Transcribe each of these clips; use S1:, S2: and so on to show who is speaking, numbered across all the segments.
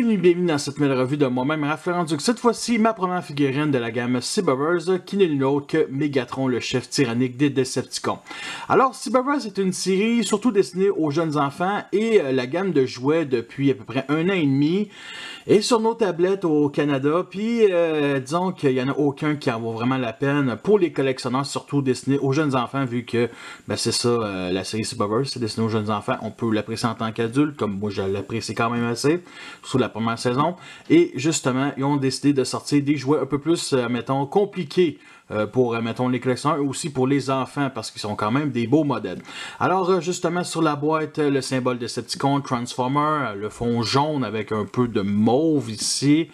S1: Bienvenue dans cette nouvelle revue de moi-même, Raph Laurent-Duc. Cette fois-ci, ma première figurine de la gamme Cyberverse, qui n'est nul autre que Megatron, le chef tyrannique des Decepticons. Alors, Cyberverse est une série surtout destinée aux jeunes enfants et la gamme de jouets depuis à peu près 1 an et demi est sur nos tablettes au Canada. Puis, disons qu'il n'y en a aucun qui en vaut vraiment la peine pour les collectionneurs, surtout destinés aux jeunes enfants, vu que c'est ça, la série Cyberverse, c'est destiné aux jeunes enfants. On peut l'apprécier en tant qu'adulte, comme moi je l'apprécie quand même assez, sur la première saison. Et justement, ils ont décidé de sortir des jouets un peu plus, mettons, compliqués pour, mettons, les collectionneurs et aussi pour les enfants parce qu'ils sont quand même des beaux modèles. Alors, justement, sur la boîte, le symbole Decepticon, Transformer, le fond jaune avec un peu de mauve ici,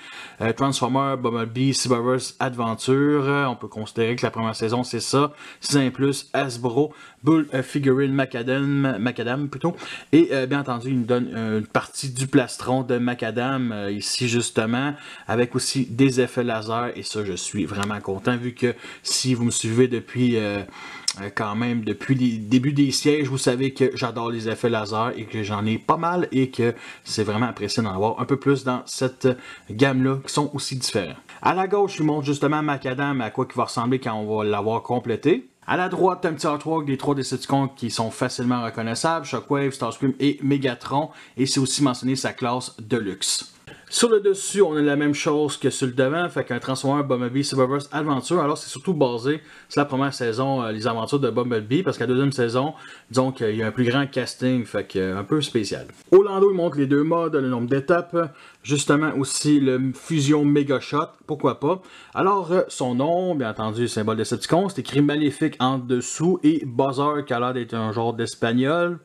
S1: Transformer, Bumblebee, Cyberverse, Adventure. On peut considérer que la première saison, c'est ça. 6+, Hasbro, Bull Figurine Macadam plutôt. Et bien entendu, il nous donne une partie du plastron de Macadam ici justement, avec aussi des effets laser. Et ça, je suis vraiment content vu que si vous me suivez depuis quand même depuis les débuts des sièges, vous savez que j'adore les effets laser et que j'en ai pas mal et que c'est vraiment apprécié d'en avoir un peu plus dans cette gamme-là qui sont aussi différents. À la gauche, je vous montre justement Macadam, à quoi il va ressembler quand on va l'avoir complété. À la droite, un petit artwork des 3 Decepticons qui sont facilement reconnaissables, Shockwave, Starscream et Megatron, et c'est aussi mentionné sa classe Deluxe. Sur le dessus, on a la même chose que sur le devant, fait qu'un Transformer Bumblebee Cyberverse Adventure. Alors c'est surtout basé sur la première saison, les aventures de Bumblebee, parce qu'à la deuxième saison, disons qu'il y a un plus grand casting, fait que un peu spécial. Au landau, il montre les 2 modes, le nombre d'étapes, justement aussi le Fusion Mega Shot, pourquoi pas. Alors son nom, bien entendu, symbole Decepticon, c'est écrit Maléfique en dessous et Buzzer qui a l'air d'être un genre d'espagnol.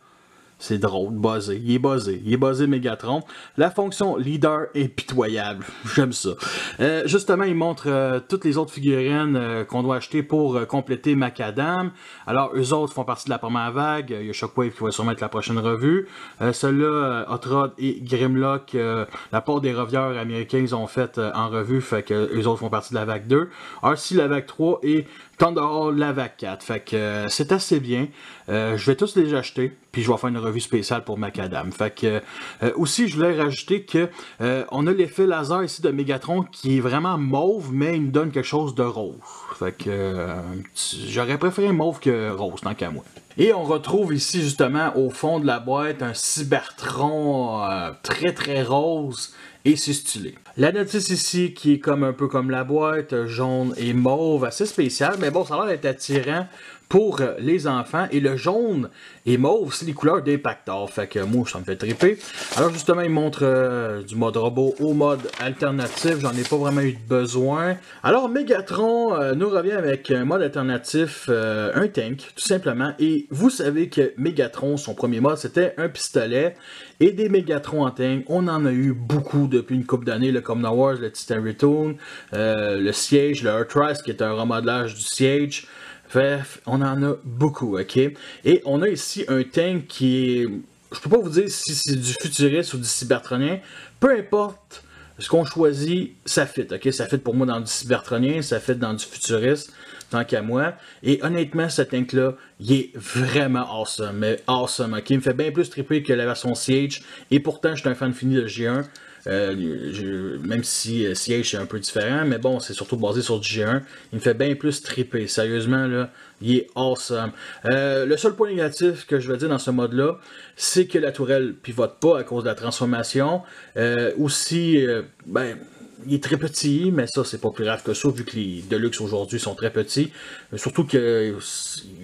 S1: C'est drôle, buzzé. Il est buzzé Megatron. La fonction leader est pitoyable. J'aime ça. Justement, il montre toutes les autres figurines qu'on doit acheter pour compléter Macadam. Alors, eux autres font partie de la première vague. Il y a Shockwave qui va sûrement être la prochaine revue. Ceux-là, Hot Rod et Grimlock, la part des revieurs américains, ils ont fait en revue. Fait que eux autres font partie de la vague 2. RC, la vague 3 et Thunderhawk, la vague 4. Fait que c'est assez bien. Je vais tous les acheter. Puis je vais faire une revue spéciale pour Macadam. Fait que aussi, je voulais rajouter que on a l'effet laser ici de Megatron qui est vraiment mauve, mais il nous donne quelque chose de rose. Fait que j'aurais préféré mauve que rose, tant qu'à moi. Et on retrouve ici justement au fond de la boîte un Cybertron très très rose. Et c'est stylé. La notice ici qui est comme un peu comme la boîte, jaune et mauve, assez spécial, mais bon, ça a l'air d'être attirant pour les enfants. Et le jaune et mauve, c'est les couleurs d'Impactor. Fait que moi, ça me fait triper. Alors justement, il montre du mode robot au mode alternatif. J'en ai pas vraiment eu de besoin. Alors Megatron nous revient avec un mode alternatif, un tank, tout simplement. Et vous savez que Megatron, son premier mode, c'était un pistolet. Et des Megatron en tank, on en a eu beaucoup depuis une couple d'années, comme Star Wars, le Titan Return, le Siege, le Earthrise qui est un remodelage du Siege. Bref, on en a beaucoup, ok? Et on a ici un tank qui est... Je peux pas vous dire si c'est du futuriste ou du cybertronien. Peu importe ce qu'on choisit, ça fit, ok? Ça fit pour moi dans du cybertronien, ça fit dans du futuriste, tant qu'à moi. Et honnêtement, ce tank-là, il est vraiment awesome. Mais awesome, ok? Il me fait bien plus triper que la version Siege. Et pourtant, je suis un fan fini de G1. Même si Siege c'est un peu différent, mais bon, c'est surtout basé sur du G1. Il me fait bien plus triper. Sérieusement, là, il est awesome. Le seul point négatif que je veux dire dans ce mode-là, c'est que la tourelle pivote pas à cause de la transformation. Aussi, il est très petit, mais ça, c'est pas plus grave que ça, vu que les Deluxe aujourd'hui sont très petits. Surtout qu'ils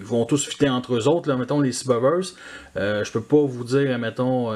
S1: vont tous fitter entre eux autres, là, mettons les Cyberverse. Je peux pas vous dire, mettons,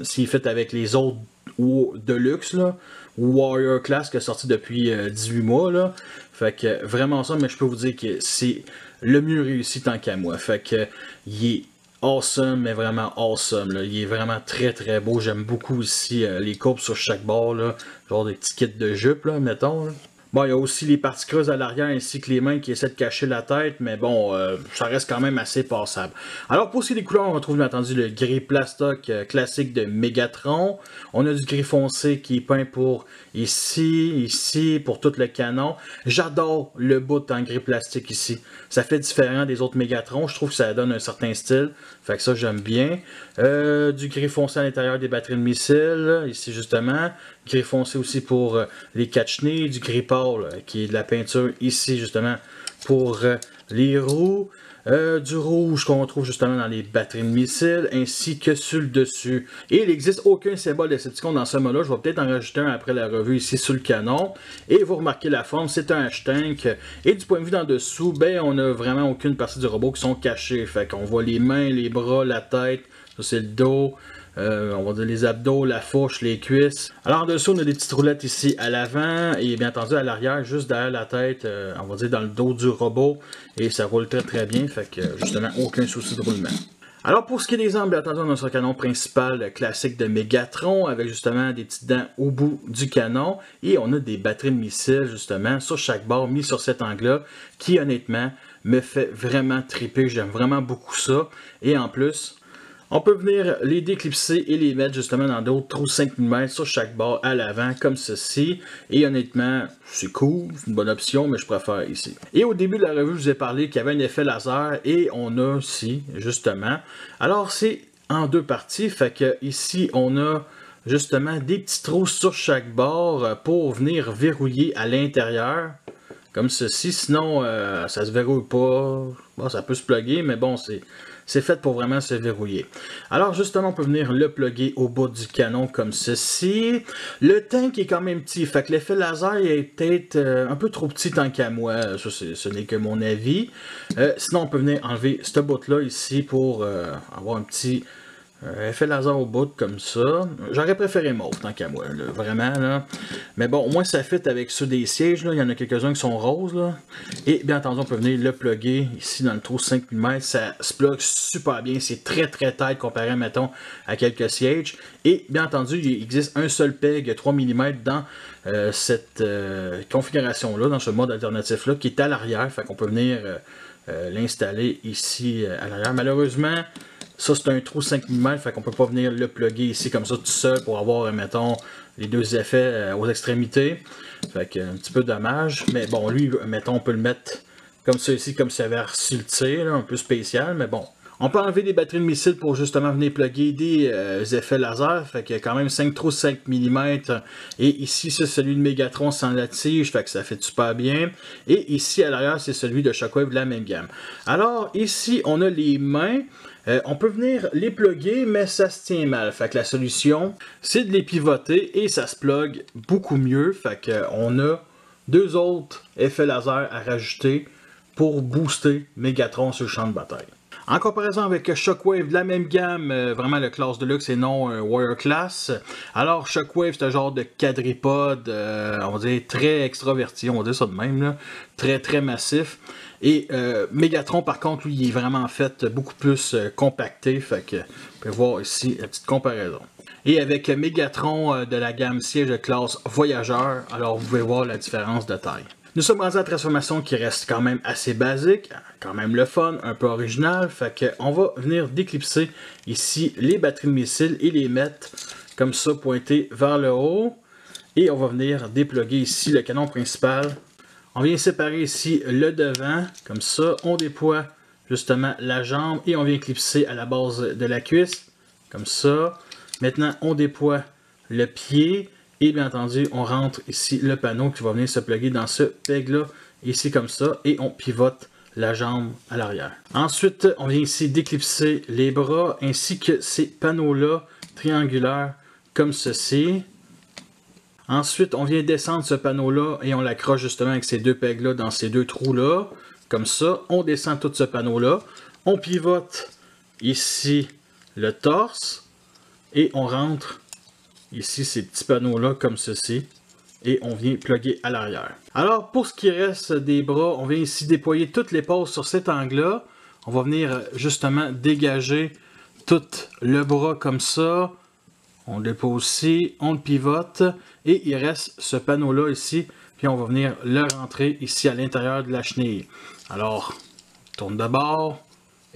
S1: s'ils fit avec les autres ou Deluxe, là, ou Warrior Class qui est sorti depuis 18 mois. Là. Fait que vraiment ça, mais je peux vous dire que c'est le mieux réussi tant qu'à moi. Fait que il est awesome, mais vraiment awesome. Là. Il est vraiment très très beau. J'aime beaucoup ici les courbes sur chaque bord. Là. Genre des petits kits de jupe, là, mettons. Là. Bon, il y a aussi les parties creuses à l'arrière ainsi que les mains qui essaient de cacher la tête, mais bon, ça reste quand même assez passable. Alors pour ce qui est des couleurs, on retrouve bien entendu le gris plastoc classique de Megatron. On a du gris foncé qui est peint pour ici, pour tout le canon. J'adore le bout en gris plastique ici. Ça fait différent des autres Megatron, je trouve que ça donne un certain style. Fait que ça, j'aime bien. Du gris foncé à l'intérieur des batteries de missiles, ici justement. Gris foncé aussi pour les catch-nez, du gris pâle qui est de la peinture ici justement pour les roues, du rouge qu'on retrouve justement dans les batteries de missiles ainsi que sur le dessus. Et il n'existe aucun symbole Decepticon dans ce mode-là, je vais peut-être en rajouter un après la revue ici sur le canon. Et vous remarquez la forme, c'est un H-Tank. Et du point de vue d'en dessous, ben on n'a vraiment aucune partie du robot qui sont cachées. Fait qu'on voit les mains, les bras, la tête, ça c'est le dos. On va dire les abdos, la fourche, les cuisses. Alors en dessous, on a des petites roulettes ici à l'avant et bien entendu à l'arrière, juste derrière la tête, on va dire dans le dos du robot. Et ça roule très très bien, fait que justement aucun souci de roulement. Alors pour ce qui est des armes, bien entendu, on a notre canon principal classique de Megatron avec justement des petites dents au bout du canon. Et on a des batteries de missiles justement sur chaque bord mis sur cet angle-là qui honnêtement me fait vraiment triper. J'aime vraiment beaucoup ça. Et en plus, on peut venir les déclipser et les mettre justement dans d'autres trous 5 mm sur chaque bord à l'avant comme ceci. Et honnêtement, c'est cool, c'est une bonne option, mais je préfère ici. Et au début de la revue, je vous ai parlé qu'il y avait un effet laser et on a ici, justement. Alors c'est en deux parties, fait que ici on a justement des petits trous sur chaque bord pour venir verrouiller à l'intérieur. Comme ceci, sinon ça se verrouille pas. Bon, ça peut se plugger, mais bon, c'est fait pour vraiment se verrouiller. Alors justement, on peut venir le plugger au bout du canon comme ceci. Le tank est quand même petit, fait que l'effet laser est peut-être un peu trop petit tant qu'à moi. Ça, ce n'est que mon avis. Sinon, on peut venir enlever ce bout-là ici pour avoir un petit effet laser au bout comme ça. J'aurais préféré mauve tant qu'à moi, là, vraiment. Là. Mais bon, au moins ça fit avec ceux des sièges. Là. Il y en a quelques-uns qui sont roses. Là. Et bien entendu, on peut venir le plugger ici dans le trou 5 mm. Ça se plug super bien. C'est très très tight comparé, mettons, à quelques sièges. Et bien entendu, il existe un seul peg 3 mm dans cette configuration-là, dans ce mode alternatif-là, qui est à l'arrière. Fait qu'on peut venir l'installer ici à l'arrière. Malheureusement, ça c'est un trou 5 mm, fait qu'on peut pas venir le plugger ici comme ça tout seul pour avoir, mettons, les deux effets aux extrémités. Fait que un petit peu dommage. Mais bon, lui, mettons, on peut le mettre comme ça ici, comme ça avait reçu le tir, un peu spécial, mais bon. On peut enlever des batteries de missiles pour justement venir plugger des effets laser. Fait qu'il y a quand même 5 trous 5 mm. Et ici, c'est celui de Megatron sans la tige. Fait que ça fait super bien. Et ici, à l'arrière, c'est celui de Shockwave de la même gamme. Alors, ici, on a les mains. On peut venir les plugger, mais ça se tient mal. Fait que la solution, c'est de les pivoter et ça se plug beaucoup mieux. Fait qu'on a deux autres effets laser à rajouter pour booster Megatron sur le champ de bataille. En comparaison avec Shockwave de la même gamme, vraiment le classe de luxe et non Warrior Class. Alors Shockwave c'est un genre de quadripode, on va dire très extraverti, on va dire ça de même, là. Très très massif. Et Megatron par contre, lui, il est vraiment fait beaucoup plus compacté, fait que vous pouvez voir ici la petite comparaison. Et avec Megatron de la gamme siège de classe Voyageur, alors vous pouvez voir la différence de taille. Nous sommes rendus à la transformation qui reste quand même assez basique, quand même le fun, un peu original. Fait qu'on va venir déclipser ici les batteries de missiles et les mettre comme ça pointées vers le haut. Et on va venir dépluguer ici le canon principal. On vient séparer ici le devant, comme ça. On déploie justement la jambe et on vient clipser à la base de la cuisse, comme ça. Maintenant, on déploie le pied. Et bien entendu, on rentre ici le panneau qui va venir se plugger dans ce peg-là, ici comme ça, et on pivote la jambe à l'arrière. Ensuite, on vient ici déclipser les bras, ainsi que ces panneaux-là triangulaires, comme ceci. Ensuite, on vient descendre ce panneau-là et on l'accroche justement avec ces deux pegs-là dans ces deux trous-là, comme ça. On descend tout ce panneau-là, on pivote ici le torse, et on rentre ici, ces petits panneaux-là, comme ceci. Et on vient plugger à l'arrière. Alors, pour ce qui reste des bras, on vient ici déployer toutes les poses sur cet angle-là. On va venir justement dégager tout le bras comme ça. On le dépose ici, on le pivote. Et il reste ce panneau-là ici. Puis puis on va venir le rentrer ici à l'intérieur de la chenille. Alors, tourne de bord.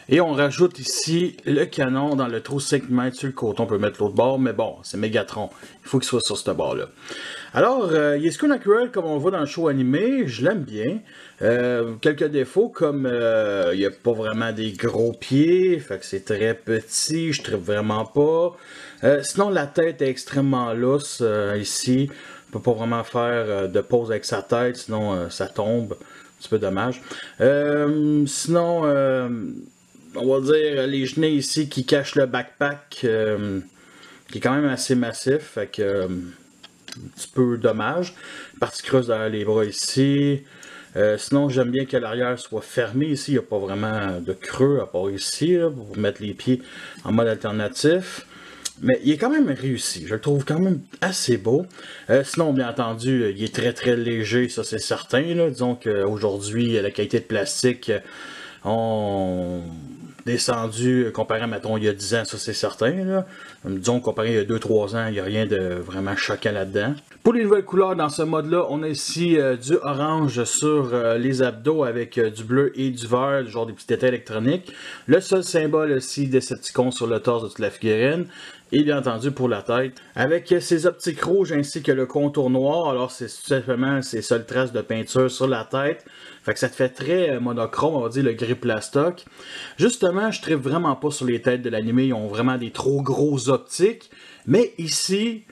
S1: Et on rajoute ici le canon dans le trou 5 mm sur le côté. On peut mettre l'autre bord, mais bon, c'est Megatron. Il faut qu'il soit sur ce bord-là. Alors, il est Scoon Accurate comme on le voit dans le show animé. Je l'aime bien. Quelques défauts, comme il n'y a pas vraiment des gros pieds. Fait que c'est très petit. Je ne tripe vraiment pas. Sinon, la tête est extrêmement lousse ici. On ne peut pas vraiment faire de pause avec sa tête, sinon ça tombe. Un petit peu dommage. Sinon, on va dire les genêts ici qui cachent le backpack, qui est quand même assez massif, fait que un petit peu dommage. Partie creuse derrière les bras ici. Sinon, j'aime bien que l'arrière soit fermé ici. Il n'y a pas vraiment de creux à part ici, là, pour mettre les pieds en mode alternatif. Mais il est quand même réussi. Je le trouve quand même assez beau. Sinon, bien entendu, il est très très léger, ça c'est certain. Là. Disons qu'aujourd'hui, la qualité de plastique ont descendu comparé à, mettons, il y a 10 ans, ça c'est certain. Là. Disons comparé il y a 2-3 ans, il n'y a rien de vraiment choquant là-dedans. Pour les nouvelles couleurs dans ce mode-là, on a ici du orange sur les abdos avec du bleu et du vert, genre des petits détails électroniques. Le seul symbole aussi Decepticon sur le torse de toute la figurine. Et bien entendu pour la tête, avec ces optiques rouges ainsi que le contour noir. Alors c'est tout simplement ces seules traces de peinture sur la tête. Fait que ça te fait très monochrome, on va dire le gris plastoc. Justement, je tripe vraiment pas sur les têtes de l'animé, ils ont vraiment des trop gros optiques. Mais ici,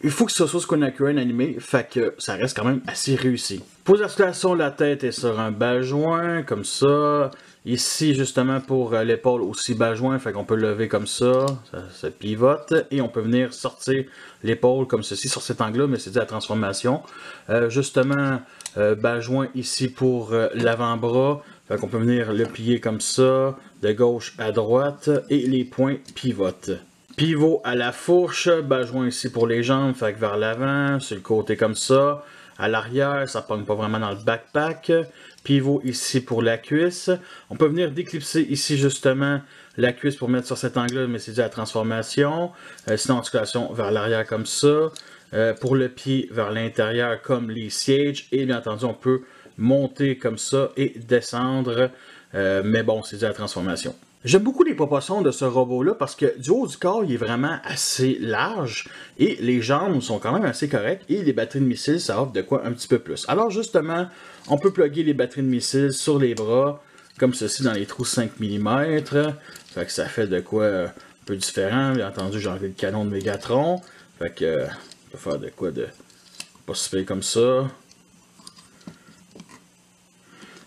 S1: il faut que ce soit Scoon Accurate animé, fait que ça reste quand même assez réussi. Pour l'articulation, la tête est sur un bas-joint, comme ça. Ici, justement, pour l'épaule aussi bas-joint, fait qu'on peut le lever comme ça pivote. Et on peut venir sortir l'épaule comme ceci, sur cet angle-là, mais c'est dit la transformation. Justement, bas-joint ici pour l'avant-bras, fait qu'on peut venir le plier comme ça, de gauche à droite, et les points pivotent. Pivot à la fourche, bas-joint ici pour les jambes, fait que vers l'avant, sur le côté comme ça. À l'arrière, ça ne pogne pas vraiment dans le backpack. Pivot ici pour la cuisse. On peut venir déclipser ici justement la cuisse pour mettre sur cet angle-là, mais c'est dû à la transformation. Sinon, articulation vers l'arrière comme ça. Pour le pied vers l'intérieur comme les sièges. Et bien entendu, on peut monter comme ça et descendre. Mais bon, c'est dû à la transformation. J'aime beaucoup les proportions de ce robot-là parce que du haut du corps, il est vraiment assez large et les jambes sont quand même assez correctes et les batteries de missiles, ça offre de quoi un petit peu plus. Alors justement, on peut plugger les batteries de missiles sur les bras, comme ceci dans les trous 5 mm. Fait que ça fait de quoi un peu différent. Bien entendu, j'ai enlevé le canon de Megatron. Fait que on peut faire de quoi de pas se faire comme ça.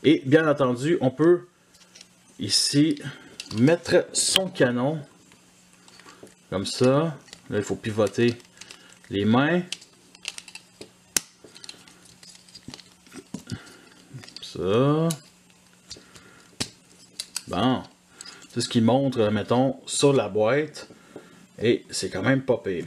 S1: Et bien entendu, on peut ici mettre son canon comme ça. Là, il faut pivoter les mains. Ça. Bon. C'est ce qui montre, mettons, sur la boîte. Et c'est quand même pas pire.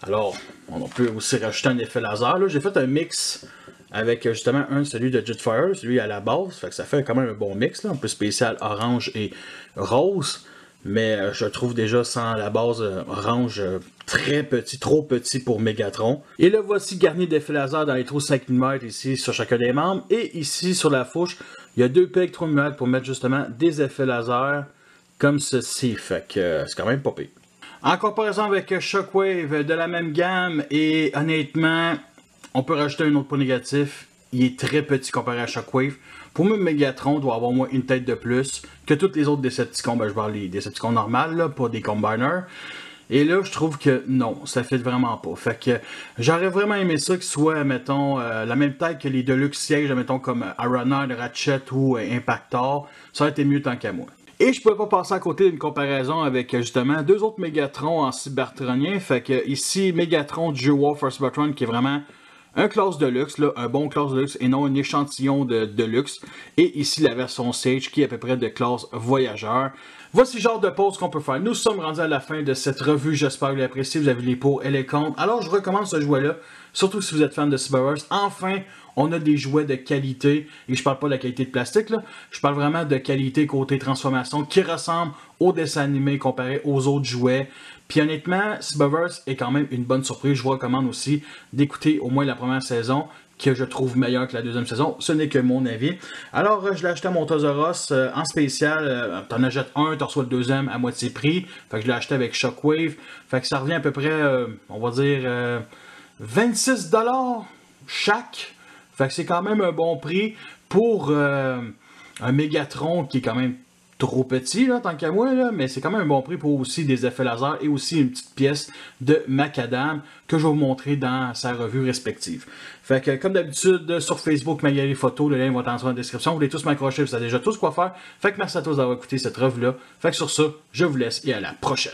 S1: Alors, on peut aussi rajouter un effet laser. J'ai fait un mix avec justement celui de Jetfire, celui à la base. Fait que ça fait quand même un bon mix. Là. Un peu spécial orange et rose. Mais je trouve déjà sans la base orange très petit, trop petit pour Megatron. Et le voici garni d'effets laser dans les trous 5 mm ici sur chacun des membres. Et ici sur la fourche, il y a deux pegs 3 mm pour mettre justement des effets laser comme ceci. Fait que c'est quand même pas pire. En comparaison avec Shockwave de la même gamme, et honnêtement, on peut rajouter un autre point négatif. Il est très petit comparé à Shockwave. Pour moi, Megatron doit avoir au moins une tête de plus que toutes les autres Decepticons. Ben, je parle des Decepticons normales, là, pas des Combiners. Et là, je trouve que non, ça fait vraiment pas. Fait que j'aurais vraiment aimé ça qu'il soit, mettons, la même taille que les Deluxe sièges, mettons, comme Ironheart, Ratchet ou Impactor. Ça aurait été mieux tant qu'à moi. Et je pouvais pas passer à côté d'une comparaison avec justement deux autres Megatron en cybertronien. Fait que ici, Megatron du jeu War for Cybertron qui est vraiment un classe de luxe, là, un bon classe de luxe et non un échantillon de luxe. Et ici la version Sage qui est à peu près de classe voyageur. Voici le genre de pause qu'on peut faire. Nous sommes rendus à la fin de cette revue. J'espère que vous l'appréciez. Vous avez les pour et les contre. Alors je recommande ce jouet-là. Surtout si vous êtes fan de Cyberverse. Enfin, on a des jouets de qualité. Et je parle pas de la qualité de plastique, là. Je parle vraiment de qualité côté transformation qui ressemble au dessin animé comparé aux autres jouets. Puis honnêtement, Cyberverse est quand même une bonne surprise. Je vous recommande aussi d'écouter au moins la première saison que je trouve meilleur que la deuxième saison. Ce n'est que mon avis. Alors, je l'ai acheté à mon Toys R Us en spécial. T'en achètes un, tu reçois le deuxième à moitié prix. Fait que je l'ai acheté avec Shockwave. Fait que ça revient à peu près, on va dire, 26$ chaque. Fait que c'est quand même un bon prix pour un Megatron qui est quand même trop petit, là, tant qu'à moi, là, mais c'est quand même un bon prix pour aussi des effets laser et aussi une petite pièce de Macadam que je vais vous montrer dans sa revue respective. Fait que, comme d'habitude, sur Facebook, ma galerie photo, le lien va être en la description. Vous voulez tous m'accrocher, vous savez déjà tous quoi faire. Fait que merci à tous d'avoir écouté cette revue-là. Fait que sur ça, je vous laisse et à la prochaine.